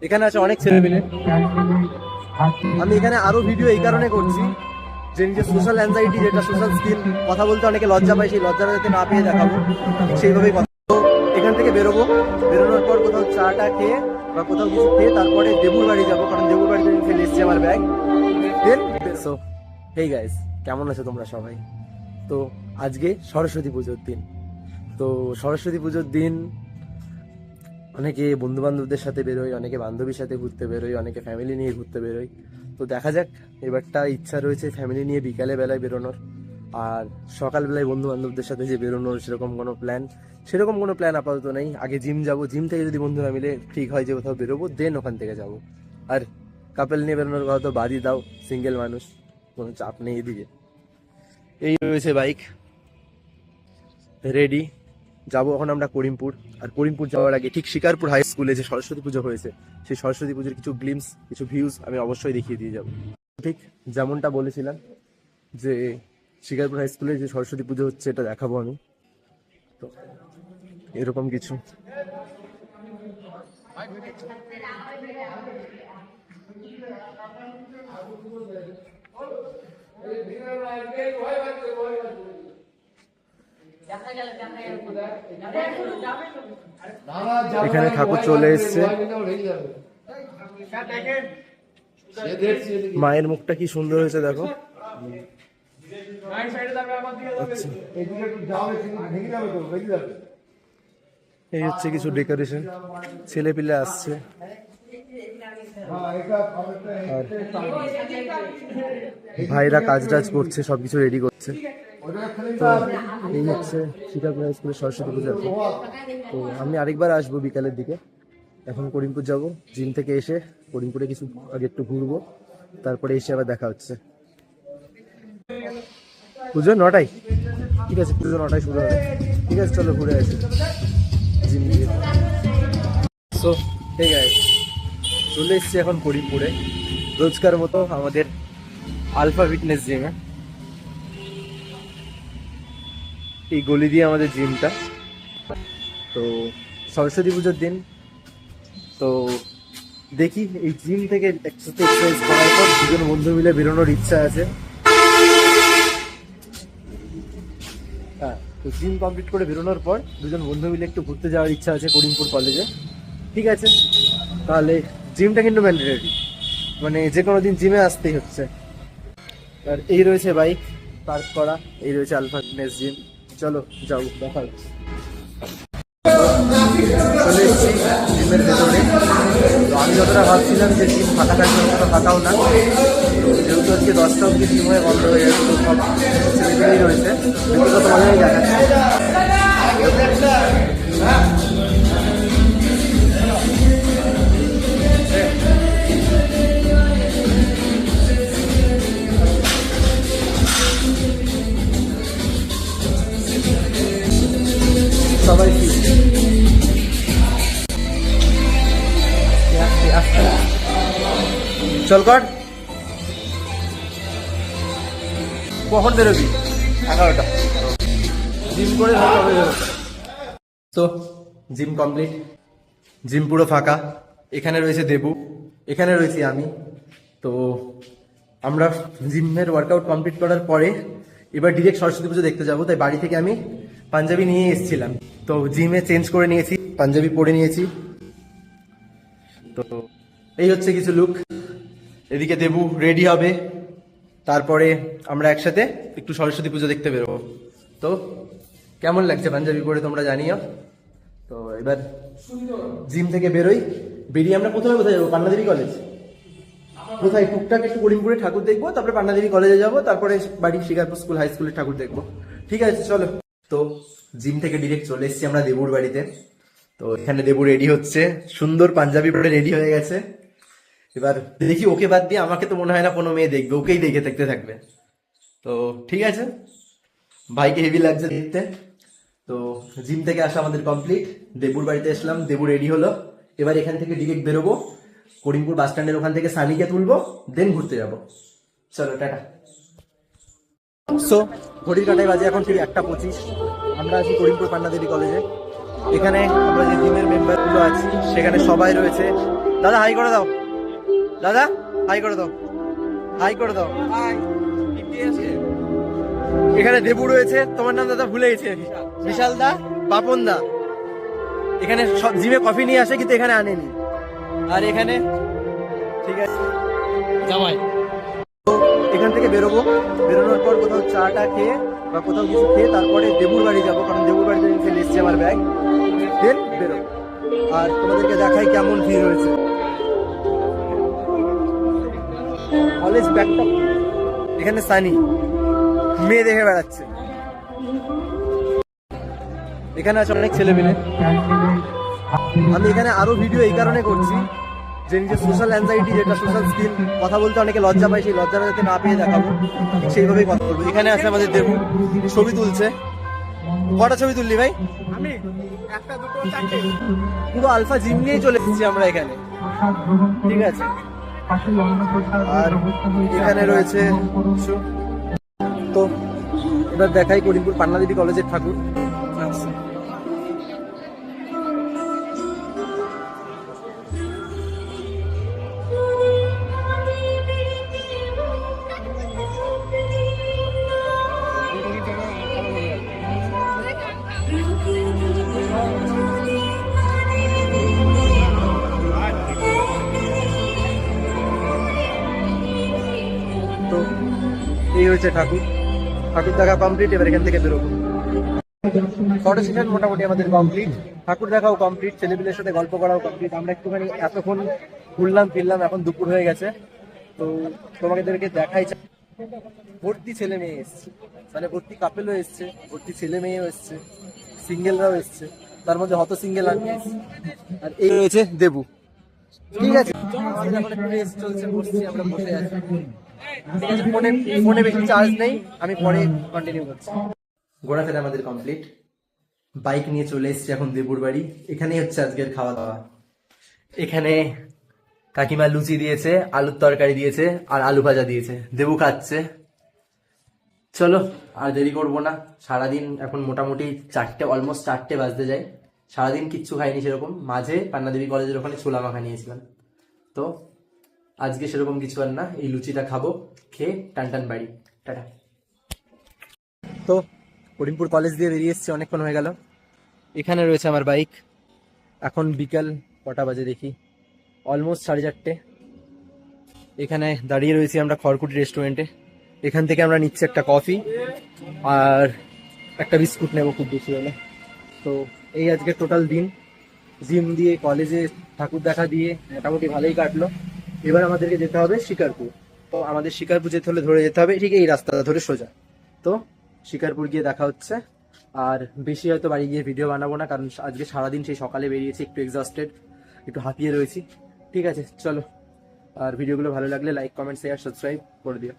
এখানে আছে অনেক ছেলে মিলে। আমি এখানে আরো ভিডিও এই কারণে করছি যে নিজের সোশ্যাল অ্যাংজাইটি, যেটা সোশ্যাল স্কিল, কথা বলতে অনেকে লজ্জা পায়, সেই লজ্জাটা যাতে না পেয়ে দেখাবো, সেইভাবেই কথা। তো এখান থেকে বেরোবো, বেরোনোর পর কোথাও চাটা খেয়ে বা কোথাও কিছু খেয়ে তারপরে দেবুর বাড়ি যাবো, কারণ দেবুর বাড়িতে ফেলে এসছি আমার ব্যাগ। দেন সো হেই গাইস, কেমন আছো তোমরা সবাই? তো আজকে সরস্বতী পুজোর দিন। তো সরস্বতী পুজোর দিন অনেকে বন্ধু বান্ধবদের সাথে বেরোয়, অনেকে বান্ধবীর সাথে ঘুরতে বেরোয়, অনেকে ফ্যামিলি নিয়ে ঘুরতে বেরোয়। তো দেখা যাক, এবারটা ইচ্ছা রয়েছে ফ্যামিলি নিয়ে বিকালে বেলায় বেরোনোর। আর সকালবেলায় বন্ধু বান্ধবদের সাথে যে বেরোনোর সেরকম কোনো প্ল্যান আপাতত নেই। আগে জিম যাব, জিম থেকে যদি বন্ধুরা মিলে ঠিক হয় যে কোথাও বেরোবো, দেন ওখান থেকে যাব। আর কাপল নিয়ে বেরোনোর কথা তো বাদই দাও, সিঙ্গেল মানুষ, কোনো চাপ নেই এদিকে। এই রয়েছে বাইক রেডি, যাবো এখন আমরা করিমপুর। আর করিমপুর যাওয়ার আগে ঠিক শিকারপুর হাই স্কুলে যে সরস্বতী পুজো হয়েছে, সেই সরস্বতী পুজোর কিছু গ্লিমস, কিছু ভিউজ আমি অবশ্যই দেখিয়ে দিয়ে যাবো। ঠিক যেমনটা বলেছিলাম যে শিকারপুর হাই স্কুলে যে সরস্বতী পুজো হচ্ছে, এটা দেখাবো আমি। তো এরকম কিছু এখানে ঠাকুর চলে এসছে। মায়ের মুখটা কি সুন্দর হয়েছে দেখো। আচ্ছা, এই হচ্ছে কিছু ডেকোরেশন, ছেলে পিলে আসছে। আর ভাইরা কাজ টাজ করছে, সবকিছু রেডি করছে। তো এই হচ্ছে শিকারপুর হাই স্কুলের সরস্বতী পুজো। তো আমি আরেকবার আসবো বিকালের দিকে। এখন করিমপুর যাব, জিম থেকে এসে করিমপুরে কিছু আগে একটু ঘুরবো, তারপরে এসে আবার দেখা হচ্ছে। পুজো 9টায়, ঠিক আছে, পুজো 9টায় শুরু হবে। ঠিক আছে, চলো ঘুরে আসি জিম দিয়ে। সো ঠিক আছে, চলে এসছি এখন করিমপুরে, রোজকার মতো আমাদের আলফা ফিটনেস জিমে। এই গলি দিয়ে আমাদের জিমটা। তো সরস্বতী পুজোর দিন, তো দেখি এই জিম থেকে একসাথে এক্সারসাইজ করার পর দুজন বন্ধু মিলে বেরোনোর ইচ্ছা আছে। হ্যাঁ, তো জিম কমপ্লিট করে বেরোনোর পর দুজন বন্ধু মিলে একটু ঘুরতে যাওয়ার ইচ্ছা আছে করিমপুর কলেজে। ঠিক আছে, তাহলে জিমটা কিন্তু ম্যান্ডেটরি, মানে যে কোনো দিন জিমে আসতেই হচ্ছে। আর এই রয়েছে বাইক পার্ক করা, এই রয়েছে আলফা ফিটনেস জিম। চলো যাও, দেখা হচ্ছে। চলে এসেছি জিমের ভেতরে। তো আমি যতটা ভাবছিলাম যে জিম ফাঁকা থাকবে, অতটা ফাঁকাও না। তো যেহেতু আজকে 10টা অব্দি জিম হয়ে বন্ধ হয়ে গেছে, তো সব ছেলেমেয়েই রয়েছে, ব্যক্তিগত মজাই দেখাচ্ছে। সবাই চল কর, কখন বেরোবি? 11টা। জিম করে কবে বেরোবি? তো জিম কমপ্লিট, জিম পুরো ফাঁকা। এখানে রয়েছে দেবু, এখানে রয়েছি আমি। তো আমরা জিমের ওয়ার্কআউট কমপ্লিট করার পরে এবার ডিরেক্ট সরস্বতী পুজো দেখতে যাবো। তাই বাড়ি থেকে আমি পাঞ্জাবি নিয়ে এসেছিলাম, তো জিমে চেঞ্জ করে নিয়েছি, পাঞ্জাবি পরে নিয়েছি। তো এই হচ্ছে কিছু লুক। এদিকে দেবু রেডি হবে, তারপরে আমরা একসাথে একটু সরস্বতী পুজো দেখতে বেরোবো। তো কেমন লাগছে পাঞ্জাবি পরে তোমরা জানিও। তো এবার জিম থেকে বেরোই, বেরিয়ে আমরা কোথায় যাবো? পান্নাদেবী কলেজ। কোথায় টুকটাক একটু করিমপুরে ঠাকুর দেখবো, তারপরে পান্নাদেবী কলেজে যাবো, তারপরে বাড়ি শিকারপুর স্কুল হাই স্কুলের ঠাকুর দেখবো। ঠিক আছে, চলো। তো জিম থেকে ডিরেক্ট চলে এসেছি আমরা দেবুর বাড়িতে। তো এখানে দেবু রেডি হচ্ছে, সুন্দর পাঞ্জাবি পরে রেডি হয়ে গেছে। এবার দেখি, ওকে বাদ দিয়ে আমাকে তো মনে হয় না কোনো মেয়ে দেখবে, ওকেই দেখে দেখতে থাকবে। তো ঠিক আছে, ভাইকে হেভি লাগছে দেখতে। তো জিম থেকে আসা আমাদের কমপ্লিট, দেবুর বাড়িতে এসলাম, দেবু রেডি হলো। এবার এখান থেকে ডিরেক্ট বেরোবো, করিমপুর বাস স্ট্যান্ডের ওখান থেকে সানিকে তুলবো, দেন ঘুরতে যাবো। চলো টাটা। সো ঘড়ির কাটায় বাজে এখন ঠিক 1:25। আমরা আছি করিমপুর পান্নাদেবী কলেজে। এখানে আমরা যে জিমের মেম্বারগুলো আছি সেখানে সবাই রয়েছে, দাদা হাই করে দাও, দাদা হাই করে দাও, হাই করে দাও। এখানে দেবু রয়েছে, তোমার নাম দাদা ভুলে গেছে, বিশাল দা, পাপন দা। এখানে সব জিমে কফি নিয়ে আসে কিন্তু এখানে আনেনি। আর এখানে ঠিক আছে জামাই। তো এখান থেকে বেরোবো, বেরোনোর পর কোথাও চাটা খেয়ে বা কোথাও কিছু খেয়ে তারপরে দেবুর বাড়ি যাবো, কারণ দেবুর বাড়িতে ফেলে এসছে আমার ব্যাগ। দেন বেরোবো আর তোমাদেরকে দেখাই কেমন ভিড় হয়েছে। কলেজ ব্যাগটা এখানে সানি মেয়ে দেখে বেড়াচ্ছে। এখানে আছে অনেক ছেলে মেয়ে। আমি এখানে আরো ভিডিও এই কারণে করছি যে নিজের সোশ্যাল অ্যাংজাইটি, যেটা সোশ্যাল স্কিল, কথা বলতে অনেকে লজ্জা পায়, সেই লজ্জাটা যাতে না পেয়ে দেখাবো, ঠিক সেইভাবেই কথা বলবো। এখানে আছে আমাদের দেবু, ছবি তুলছে। কটা ছবি তুললি ভাই? আমি একটা, দুটো, চারটে। পুরো আলফা জিম নিয়েই চলে এসেছি আমরা এখানে, ঠিক আছে। আর এখানে রয়েছে তো এবার দেখাই করিমপুর পান্নাদেবী কলেজের ঠাকুর। তো এই হয়েছে ঠাকুর, ঠাকুর দেখা কমপ্লিট। এবার এখান থেকে বেরোবো। ফটো সেশন মোটামুটি আমাদের কমপ্লিট, ঠাকুর দেখাও কমপ্লিট, ছেলেপিলের সাথে গল্প করাও কমপ্লিট। আমরা একটুখানি এতক্ষণ ঘুরলাম ফিরলাম, এখন দুপুর হয়ে গেছে। তো তোমাদেরকে দেখাই, ভর্তি ছেলে মেয়ে এসছে, মানে ভর্তি কাপেলও এসছে, ভর্তি ছেলে মেয়েও এসছে, সিঙ্গেলরাও এসছে, তার মধ্যে হত সিঙ্গেল আমি এসছি। আর এই রয়েছে দেবু, ঠিক আছে। এখন একটু রেস্ট চলছে, বসছি আমরা, বসে আছি, ঠিক আছে। ফোনে বেশি চার্জ নেই, আমি পরে কন্টিনিউ করছি। ঘোরাফেরা আমাদের কমপ্লিট, বাইক নিয়ে চলে এসেছি এখন দেবুর বাড়ি। এখানেই হচ্ছে আজকের খাওয়া দাওয়া। এখানে কাকিমা লুচি দিয়েছে, আলুর তরকারি দিয়েছে আর আলু ভাজা দিয়েছে, দেবু খাচ্ছে। চলো আর দেরি করবো না। সারাদিন এখন মোটামুটি অলমোস্ট 4টে বাজতে যায়। সারাদিন কিচ্ছু খাইনি সেরকম, মাঝে পান্নাদেবী কলেজের ওখানে ছোলা মাখা নিয়েছিলাম। তো আজকে সেরকম কিছু আর না, এই লুচিটা খাবো, খেয়ে টান বাড়ি, টাটা। তো করিমপুর কলেজ দিয়ে বেরিয়ে এসেছি, অনেকক্ষণ হয়ে গেল। এখানে রয়েছে আমার বাইক। এখন বিকাল কটা বাজে দেখি, অলমোস্ট 4:30। এখানে দাঁড়িয়ে রয়েছি আমরা খড়কুটি রেস্টুরেন্টে। এখান থেকে আমরা নিচ্ছি একটা কফি আর একটা বিস্কুট নেবো খুব বেশি হলে। তো এই আজকে টোটাল দিন জিম দিয়ে, কলেজে ঠাকুর দেখা দিয়ে মোটামুটি ভালোই কাটলো। এবার আমাদেরকে যেতে হবে শিকারপুর। তো আমাদের শিকারপুর যেতে হলে ধরে যেতে হবে ঠিক এই রাস্তাটা ধরে সোজা। তো শিকারপুর গিয়ে দেখা হচ্ছে। আর বেশি হয়তো বাড়ি গিয়ে ভিডিও বানাবো না, কারণ আজকে সারাদিন সেই সকালে বেরিয়েছি, একটু এক্সস্টেড, একটু হাঁপিয়ে রয়েছি, ঠিক আছে। চলো, আর ভিডিওগুলো ভালো লাগলে লাইক, কমেন্ট, শেয়ার, সাবস্ক্রাইব করে দিও।